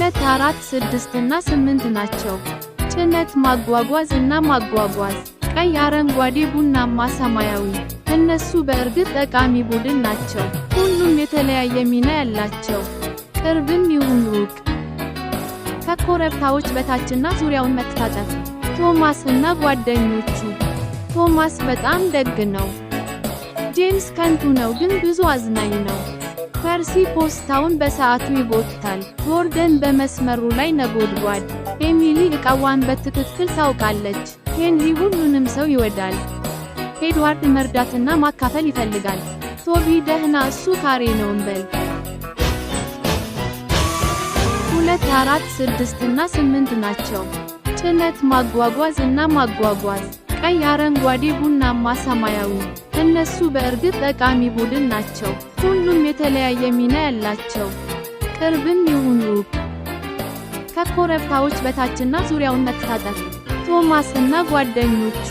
2 4 6 እና 8 ናቸው። ጭነት ማጓጓዝ እና ማጓጓዝ ቀይ፣ አረንጓዴ፣ ቡናማ፣ ሰማያዊ። እነሱ በእርግጥ ጠቃሚ ቡድን ናቸው። ሁሉም የተለያየ ሚና ያላቸው። ቅርብም ይሁን ሩቅ። ከኮረብታዎች በታችና ዙሪያውን መታጠፍ። ቶማስ እና ጓደኞቹ። ቶማስ በጣም ደግ ነው። ጄምስ ከንቱ ነው ግን ብዙ አዝናኝ ነው። ፐርሲ ፖስታውን በሰዓቱ ይጎትታል። ጎርደን በመስመሩ ላይ ነጎድጓድ። ኤሚሊ ዕቃዋን በትክክል ታውቃለች። ሄንሪ ሁሉንም ሰው ይወዳል። ኤድዋርድ መርዳትና ማካፈል ይፈልጋል። ቶቢ ደህና፣ እሱ ካሬ ነው እንበል። 2 4 6 እና 8 ናቸው። ጭነት ማጓጓዝ እና ማጓጓዝ ቀይ፣ አረንጓዴ፣ ቡናማ፣ ሰማያዊ። እነሱ በእርግጥ ጠቃሚ ቡድን ናቸው። ሁሉም የተለያየ ሚና ያላቸው። ቅርብም ይሁን ሩቅ። ከኮረብታዎች በታችና ዙሪያውን መታጠፍ። ቶማስ እና ጓደኞቹ